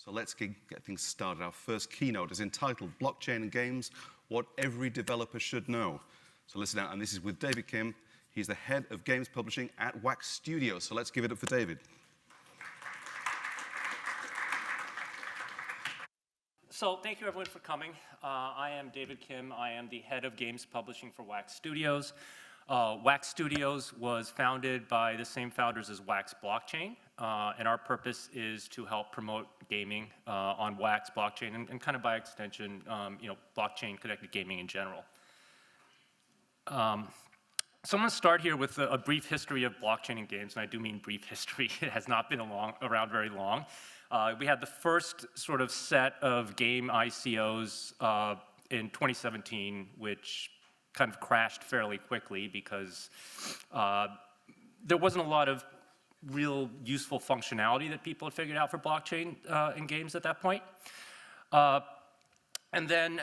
So let's get things started. Our first keynote is entitled Blockchain and Games, What Every Developer Should Know. So listen out, and this is with David Kim. He's the head of games publishing at Wax Studios. So let's give it up for David. So thank you everyone for coming. I am David Kim. I am the head of games publishing for Wax Studios. Wax Studios was founded by the same founders as Wax Blockchain, and our purpose is to help promote gaming on Wax Blockchain and kind of by extension, blockchain connected gaming in general. So I'm going to start here with a brief history of blockchain and games, and I do mean brief history. It has not been around very long. We had the first sort of set of game ICOs in 2017, which kind of crashed fairly quickly because there wasn't a lot of real useful functionality that people had figured out for blockchain in games at that point. And then,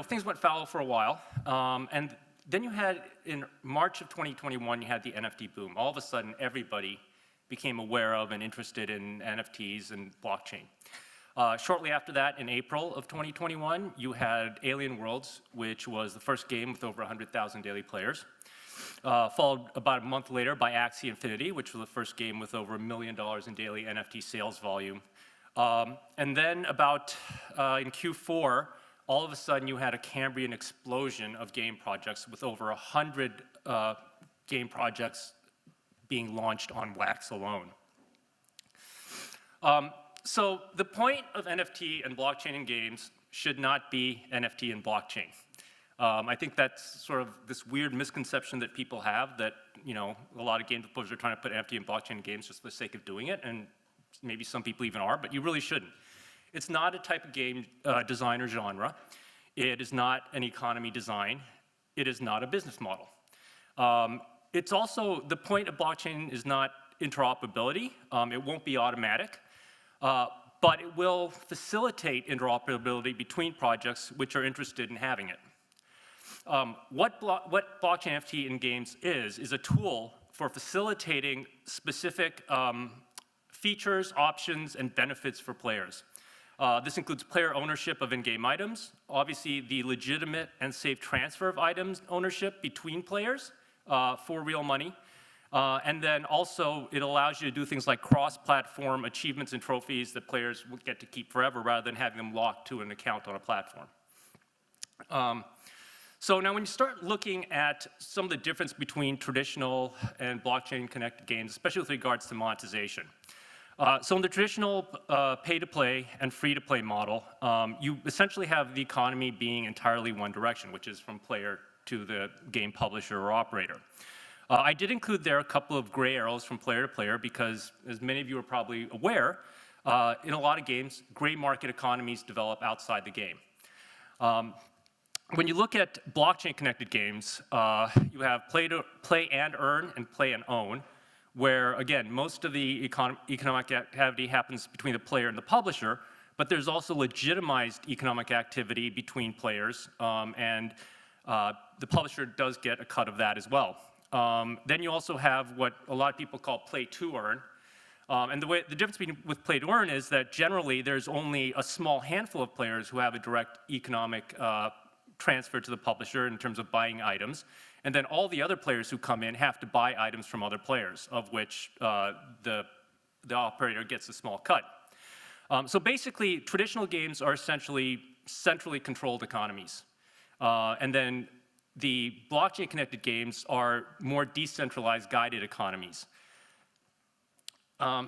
things went fallow for a while. And then you had, in March of 2021, you had the NFT boom. All of a sudden, everybody became aware of and interested in NFTs and blockchain. Shortly after that, in April of 2021, you had Alien Worlds, which was the first game with over 100,000 daily players. Followed about a month later by Axie Infinity, which was the first game with over $1 million in daily NFT sales volume. And then about in Q4, all of a sudden you had a Cambrian explosion of game projects with over 100 game projects being launched on Wax alone. So the point of NFT and blockchain in games should not be NFT and blockchain. I think that's sort of this weird misconception that people have that, a lot of game developers are trying to put NFT and blockchain in games just for the sake of doing it, and maybe some people even are, but you really shouldn't. It's not a type of game design or genre. It is not an economy design. It is not a business model. It's also, the point of blockchain is not interoperability. It won't be automatic. But it will facilitate interoperability between projects which are interested in having it. What blockchain NFT in games is a tool for facilitating specific features, options, and benefits for players. This includes player ownership of in-game items, obviously the legitimate and safe transfer of items ownership between players for real money. And then also, it allows you to do things like cross-platform achievements and trophies that players will get to keep forever rather than having them locked to an account on a platform. So now when you start looking at some of the difference between traditional and blockchain-connected games, especially with regards to monetization. So in the traditional pay-to-play and free-to-play model, you essentially have the economy being entirely one direction, which is from player to the game publisher or operator. I did include there a couple of gray arrows from player to player because, as many of you are probably aware, in a lot of games, gray market economies develop outside the game. When you look at blockchain-connected games, you have play and earn and play and own, where, again, most of the economic activity happens between the player and the publisher, but there's also legitimized economic activity between players, and the publisher does get a cut of that as well. Then you also have what a lot of people call play to earn. And the difference with play to earn is that generally there's only a small handful of players who have a direct economic transfer to the publisher in terms of buying items. And then all the other players who come in have to buy items from other players, of which the operator gets a small cut. So basically, traditional games are essentially centrally controlled economies. And then the blockchain-connected games are more decentralized guided economies.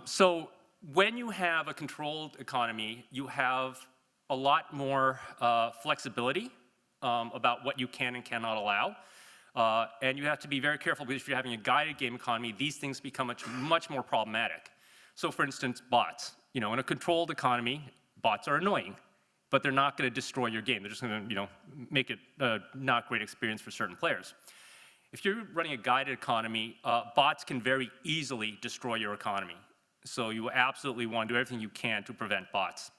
So when you have a controlled economy, you have a lot more flexibility about what you can and cannot allow. And you have to be very careful because if you're having a guided game economy, these things become much more problematic. So for instance, bots. In a controlled economy, bots are annoying, but they're not going to destroy your game. They're just going to, make it a not great experience for certain players. If you're running a guided economy, bots can very easily destroy your economy. So you absolutely want to do everything you can to prevent bots.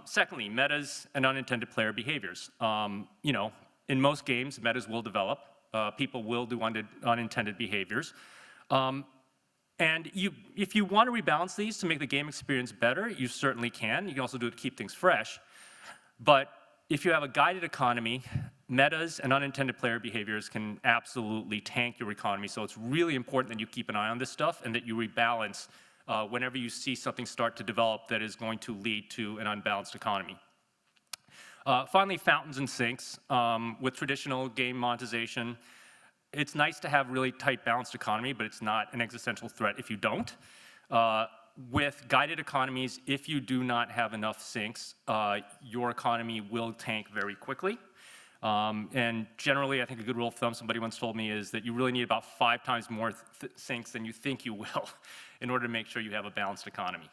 Secondly, metas and unintended player behaviors. In most games, metas will develop. People will do unintended behaviors. And if you want to rebalance these to make the game experience better, you certainly can. You can also do it to keep things fresh. But if you have a guided economy, metas and unintended player behaviors can absolutely tank your economy. So it's really important that you keep an eye on this stuff and that you rebalance whenever you see something start to develop that is going to lead to an unbalanced economy. Finally, fountains and sinks. With traditional game monetization, it's nice to have really tight, balanced economy, but it's not an existential threat if you don't. With guided economies, if you do not have enough sinks, your economy will tank very quickly. And generally, I think a good rule of thumb, somebody once told me, is that you really need about 5 times more sinks than you think you will in order to make sure you have a balanced economy.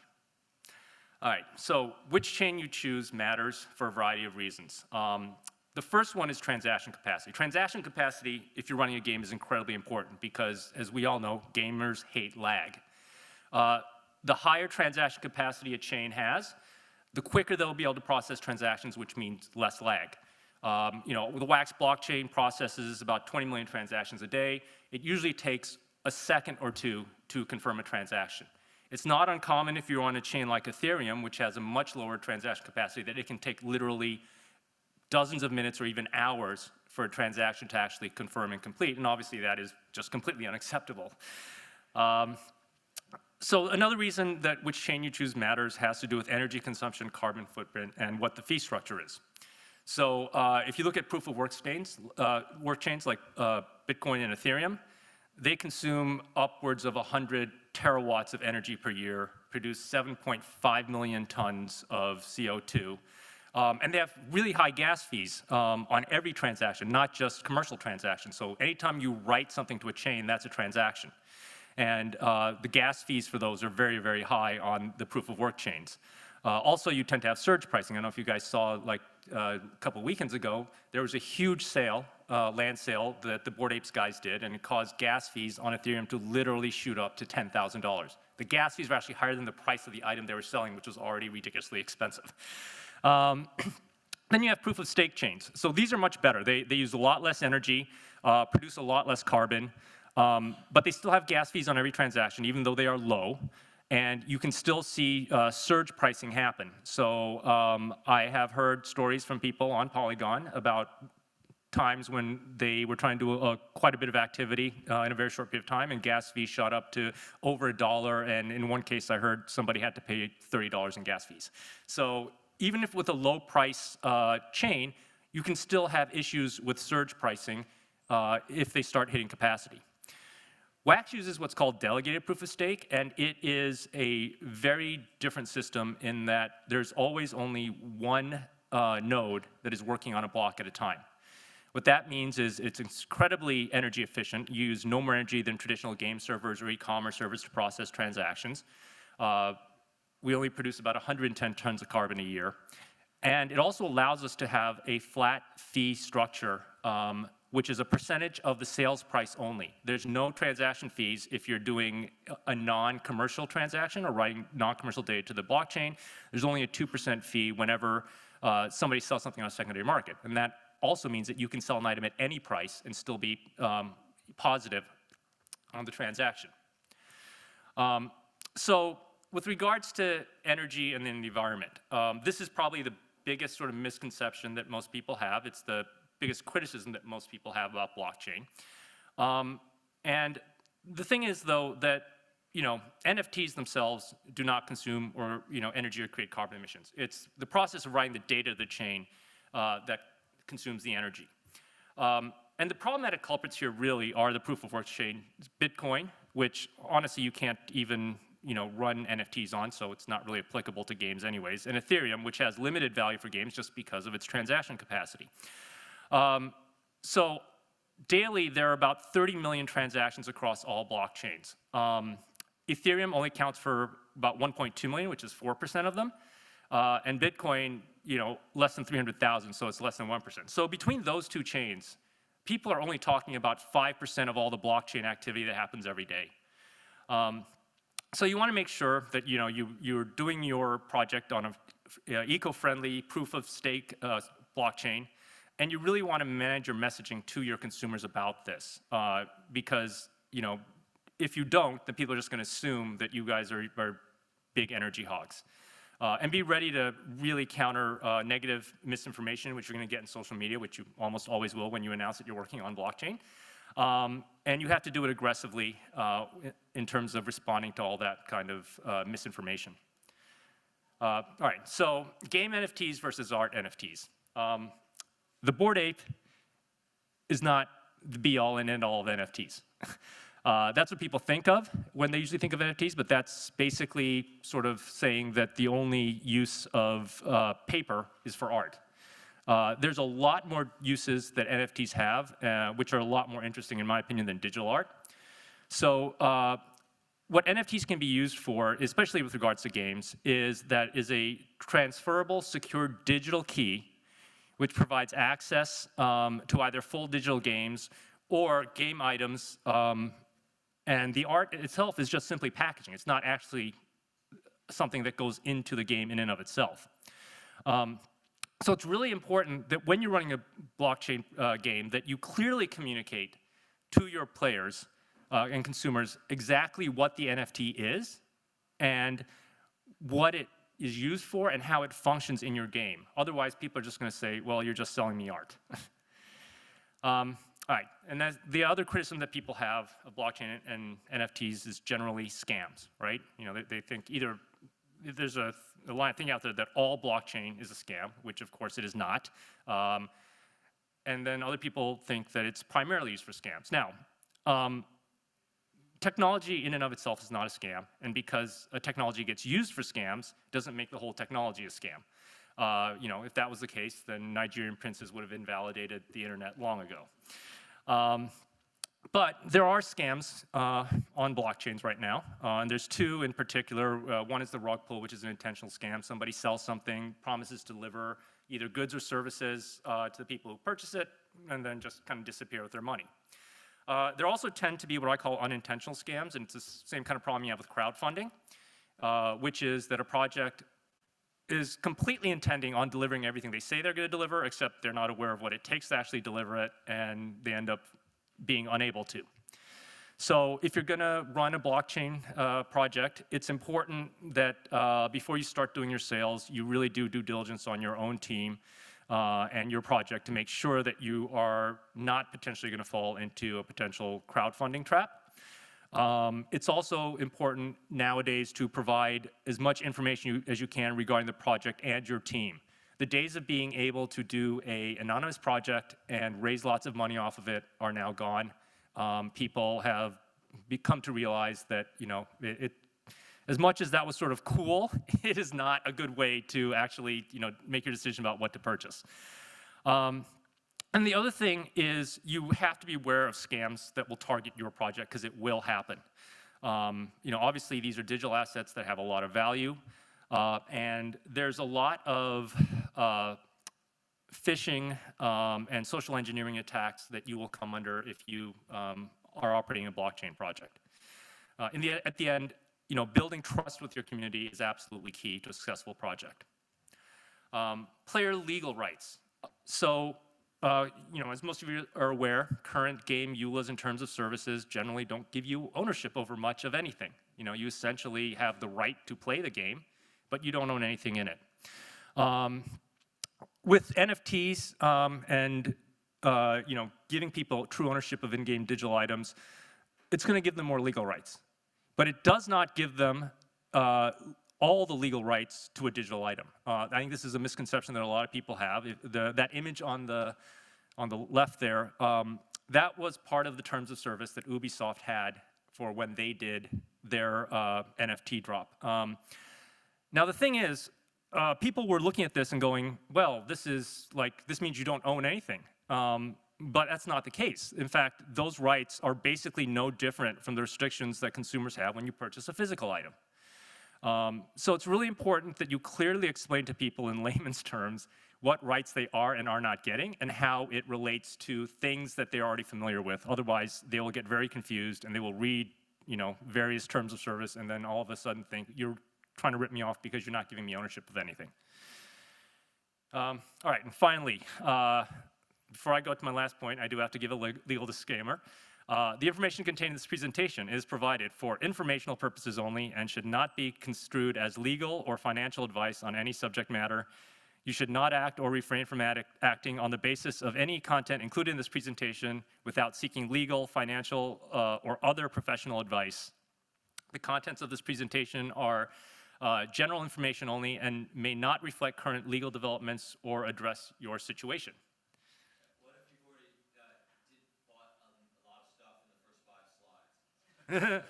All right, so which chain you choose matters for a variety of reasons. The first one is transaction capacity. Transaction capacity, if you're running a game, is incredibly important because, as we all know, gamers hate lag. The higher transaction capacity a chain has, the quicker they'll be able to process transactions, which means less lag. The Wax blockchain processes about 20 million transactions a day. It usually takes a second or two to confirm a transaction. It's not uncommon if you're on a chain like Ethereum, which has a much lower transaction capacity, that it can take literally dozens of minutes or even hours for a transaction to actually confirm and complete, and obviously that is just completely unacceptable. So another reason that which chain you choose matters has to do with energy consumption, carbon footprint, and what the fee structure is. So if you look at proof-of-work chains like Bitcoin and Ethereum, they consume upwards of 100 terawatts of energy per year, produce 7.5 million tons of CO2, and they have really high gas fees on every transaction, not just commercial transactions. So anytime you write something to a chain, that's a transaction. And the gas fees for those are very, very high on the proof-of-work chains. Also, you tend to have surge pricing. I don't know if you guys saw, like a couple weekends ago, there was a huge sale, land sale, that the Bored Apes guys did, and it caused gas fees on Ethereum to literally shoot up to $10,000. The gas fees were actually higher than the price of the item they were selling, which was already ridiculously expensive. Then you have proof-of-stake chains. So these are much better. They use a lot less energy, produce a lot less carbon, but they still have gas fees on every transaction, even though they are low. And you can still see surge pricing happen. So I have heard stories from people on Polygon about times when they were trying to do quite a bit of activity in a very short period of time, and gas fees shot up to over $1, and in one case I heard somebody had to pay $30 in gas fees. So even if with a low price chain, you can still have issues with surge pricing if they start hitting capacity. Wax uses what's called delegated proof of stake, and it is a very different system in that there's always only one node that is working on a block at a time. What that means is it's incredibly energy efficient. You use no more energy than traditional game servers or e-commerce servers to process transactions. We only produce about 110 tons of carbon a year. And it also allows us to have a flat fee structure, which is a percentage of the sales price only. There's no transaction fees if you're doing a non-commercial transaction or writing non-commercial data to the blockchain. There's only a 2% fee whenever somebody sells something on a secondary market. And that also means that you can sell an item at any price and still be positive on the transaction. So with regards to energy and then the environment, this is probably the biggest sort of misconception that most people have. It's the biggest criticism that most people have about blockchain. And the thing is, though, that NFTs themselves do not consume or energy or create carbon emissions. It's the process of writing the data of the chain that consumes the energy. And the problematic culprits here really are the proof-of-work chain, Bitcoin, which honestly you can't even run NFTs on, so it's not really applicable to games anyways, and Ethereum, which has limited value for games just because of its transaction capacity. So daily, there are about 30 million transactions across all blockchains. Ethereum only counts for about 1.2 million, which is 4% of them. And Bitcoin, less than 300,000, so it's less than 1%. So between those two chains, people are only talking about 5% of all the blockchain activity that happens every day. So you want to make sure that you're doing your project on an eco-friendly proof-of-stake blockchain, and you really want to manage your messaging to your consumers about this, because if you don't, then people are just going to assume that you guys are big energy hogs. And be ready to really counter negative misinformation, which you're going to get in social media, which you almost always will when you announce that you're working on blockchain. And you have to do it aggressively in terms of responding to all that kind of misinformation. All right, so game NFTs versus art NFTs. The Bored Ape is not the be-all and end-all of NFTs. That's what people think of when they usually think of NFTs, but that's basically sort of saying that the only use of paper is for art. There's a lot more uses that NFTs have, which are a lot more interesting, in my opinion, than digital art. So what NFTs can be used for, especially with regards to games, is that is a transferable, secure digital key which provides access to either full digital games or game items. And the art itself is just simply packaging. It's not actually something that goes into the game in and of itself. So it's really important that when you're running a blockchain game that you clearly communicate to your players and consumers exactly what the NFT is and what it is used for and how it functions in your game. Otherwise, people are just going to say, well, you're just selling me art. All right, and that's the other criticism that people have of blockchain and NFTs is generally scams, right? You know, they think either there's a line of thinking out there that all blockchain is a scam, which of course it is not. And then other people think that it's primarily used for scams. Now, technology in and of itself is not a scam, and because a technology gets used for scams doesn't make the whole technology a scam. You know, if that was the case, then Nigerian princes would have invalidated the internet long ago. But there are scams on blockchains right now, and there's two in particular. One is the rug pull, which is an intentional scam. Somebody sells something, promises to deliver either goods or services to the people who purchase it, and then just kind of disappear with their money. There also tend to be what I call unintentional scams, and it's the same kind of problem you have with crowdfunding, which is that a project is completely intending on delivering everything they say they're going to deliver, except they're not aware of what it takes to actually deliver it, and they end up being unable to. So if you're going to run a blockchain project, it's important that before you start doing your sales, you really do due diligence on your own team and your project to make sure that you are not potentially going to fall into a potential crowdfunding trap. It's also important nowadays to provide as much information as you can regarding the project and your team. The days of being able to do an anonymous project and raise lots of money off of it are now gone. People have come to realize that, you know, as much as that was sort of cool, it is not a good way to actually, you know, make your decision about what to purchase. And the other thing is you have to be aware of scams that will target your project because it will happen. You know, obviously these are digital assets that have a lot of value, and there's a lot of phishing and social engineering attacks that you will come under if you are operating a blockchain project. At the end, you know, building trust with your community is absolutely key to a successful project. Player legal rights. So, you know, as most of you are aware, current game EULAs in terms of services generally don't give you ownership over much of anything. You know, you essentially have the right to play the game, but you don't own anything in it. With NFTs and you know, giving people true ownership of in-game digital items, it's going to give them more legal rights. But it does not give them all the legal rights to a digital item. I think this is a misconception that a lot of people have. That image on the left there, that was part of the terms of service that Ubisoft had for when they did their NFT drop. Now the thing is, people were looking at this and going, well, this means you don't own anything. But that's not the case. In fact, those rights are basically no different from the restrictions that consumers have when you purchase a physical item. So it's really important that you clearly explain to people in layman's terms what rights they are and are not getting and how it relates to things that they're already familiar with. Otherwise, they will get very confused and they will read, you know, various terms of service and then all of a sudden think, you're trying to rip me off because you're not giving me ownership of anything. All right, and finally, before I go to my last point, I do have to give a legal disclaimer. The information contained in this presentation is provided for informational purposes only and should not be construed as legal or financial advice on any subject matter. You should not act or refrain from acting on the basis of any content included in this presentation without seeking legal, financial, or other professional advice. The contents of this presentation are general information only and may not reflect current legal developments or address your situation. What if you've already bought a lot of stuff in the first 5 slides?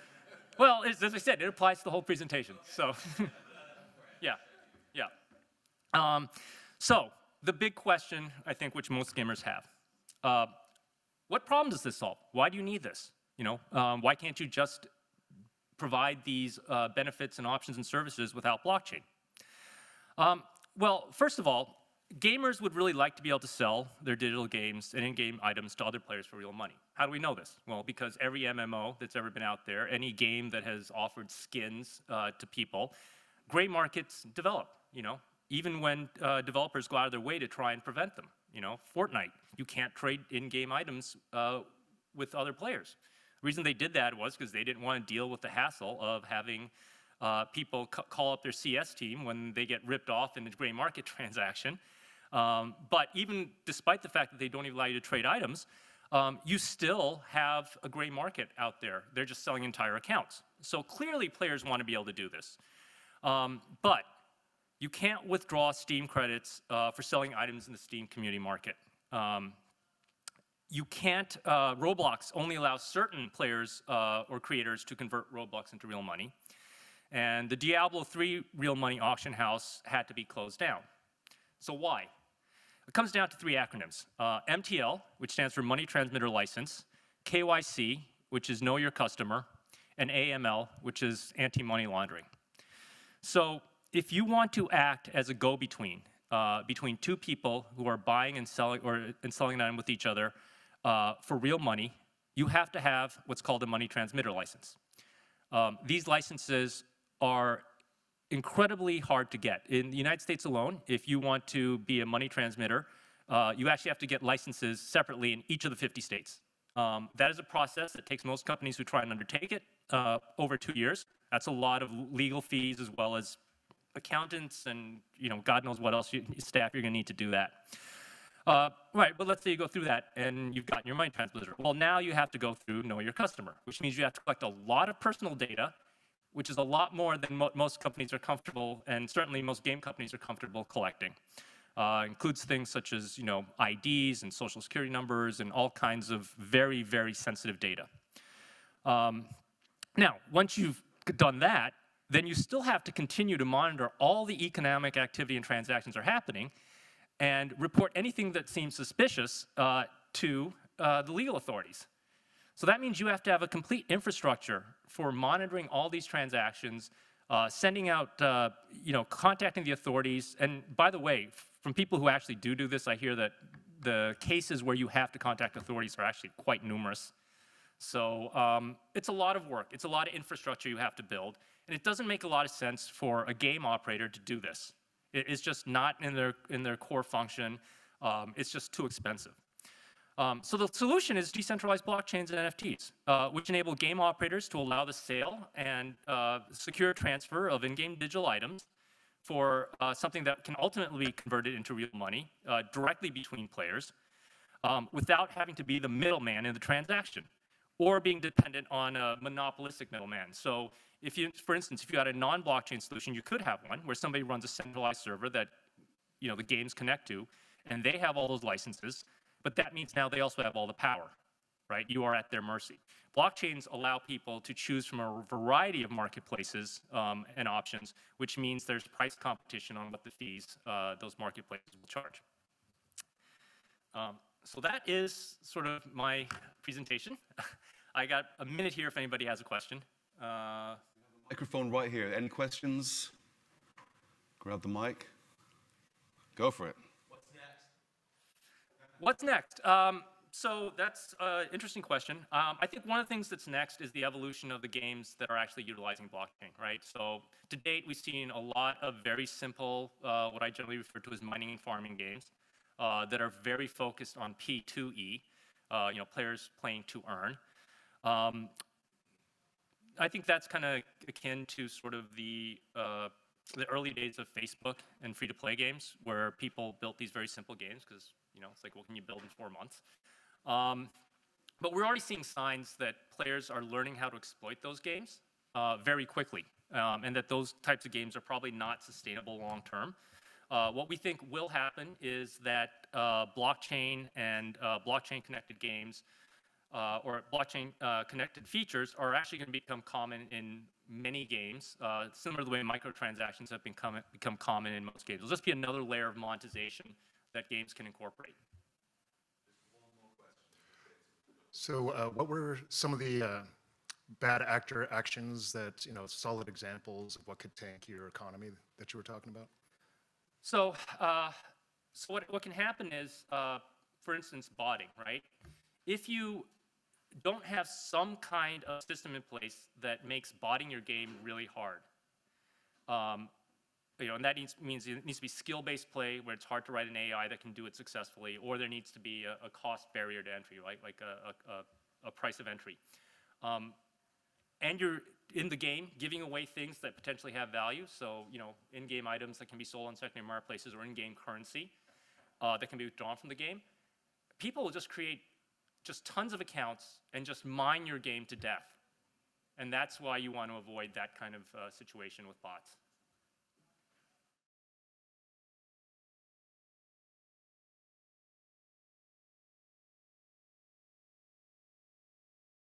Well, as I said, it applies to the whole presentation. So, yeah. So, the big question, I think, which most gamers have, what problem does this solve? Why do you need this? Why can't you just provide these benefits and options and services without blockchain? Well, first of all, gamers would really like to be able to sell their digital games and in-game items to other players for real money. How do we know this? Well, because every MMO that's ever been out there, any game that has offered skins to people, gray markets develop, even when developers go out of their way to try and prevent them. Fortnite, you can't trade in-game items with other players. The reason they did that was because they didn't want to deal with the hassle of having people call up their CS team when they get ripped off in a gray market transaction. But even despite the fact that they don't even allow you to trade items, you still have a gray market out there. They're just selling entire accounts. So clearly players want to be able to do this. But you can't withdraw Steam credits for selling items in the Steam community market. You can't, Roblox only allows certain players or creators to convert Roblox into real money. And the Diablo 3 real money auction house had to be closed down. So why? It comes down to 3 acronyms. MTL, which stands for Money Transmitter License, KYC, which is Know Your Customer, and AML, which is Anti-Money Laundering. So if you want to act as a go-between between 2 people who are buying and selling an item with each other for real money, you have to have what's called a money transmitter license. These licenses are incredibly hard to get. In the United States alone, if you want to be a money transmitter, you actually have to get licenses separately in each of the 50 states. That is a process that takes most companies who try and undertake it over 2 years. That's a lot of legal fees as well as accountants and God knows what else staff you're going to need to do that. Right, but let's say you go through that and you've gotten your money transmitter. Well, now you have to go through Know Your Customer, which means you have to collect a lot of personal data, which is a lot more than most companies are comfortable, and certainly most game companies are comfortable collecting. Includes things such as IDs and social security numbers and all kinds of very, very sensitive data. Now, once you've done that, then you still have to continue to monitor all the economic activity and transactions are happening and report anything that seems suspicious to the legal authorities. So that means you have to have a complete infrastructure for monitoring all these transactions, sending out, contacting the authorities. And by the way, from people who actually do this, I hear that the cases where you have to contact authorities are actually quite numerous. So it's a lot of work. It's a lot of infrastructure you have to build. And it doesn't make a lot of sense for a game operator to do this. It is just not in their core function. It's just too expensive. So the solution is decentralized blockchains and NFTs, which enable game operators to allow the sale and secure transfer of in-game digital items for something that can ultimately be converted into real money directly between players without having to be the middleman in the transaction or being dependent on a monopolistic middleman. So if you, for instance, if you had a non-blockchain solution, you could have one where somebody runs a centralized server that the games connect to, and they have all those licenses, but that means now they also have all the power, right? You are at their mercy. Blockchains allow people to choose from a variety of marketplaces and options, which means there's price competition on what the fees those marketplaces will charge. So that is sort of my presentation. I got a minute here if anybody has a question. Microphone right here. Any questions? Grab the mic. Go for it. What's next? So that's an interesting question. I think one of the things that's next is the evolution of the games that are actually utilizing blockchain, right? So to date, we've seen a lot of very simple, what I generally refer to as mining and farming games that are very focused on P2E, players playing to earn. I think that's kind of akin to sort of the early days of Facebook and free-to-play games, where people built these very simple games because, you know, it's like, what can you build in 4 months? But we're already seeing signs that players are learning how to exploit those games very quickly, and that those types of games are probably not sustainable long term. What we think will happen is that blockchain and blockchain-connected games or blockchain-connected features are actually going to become common in many games, similar to the way microtransactions have become common in most games. It'll just be another layer of monetization that games can incorporate. So what were some of the bad actor actions that, you know, solid examples of what could tank your economy that you were talking about? So, what can happen is, for instance, botting, right? If you don't have some kind of system in place that makes botting your game really hard, you know, and that means it needs to be skill-based play where it's hard to write an AI that can do it successfully, or there needs to be a cost barrier to entry, right? Like a price of entry. And you're in the game giving away things that potentially have value. So, you know, in-game items that can be sold on secondary marketplaces or in-game currency that can be withdrawn from the game. People will just create just tons of accounts and just mine your game to death. And that's why you want to avoid that kind of situation with bots.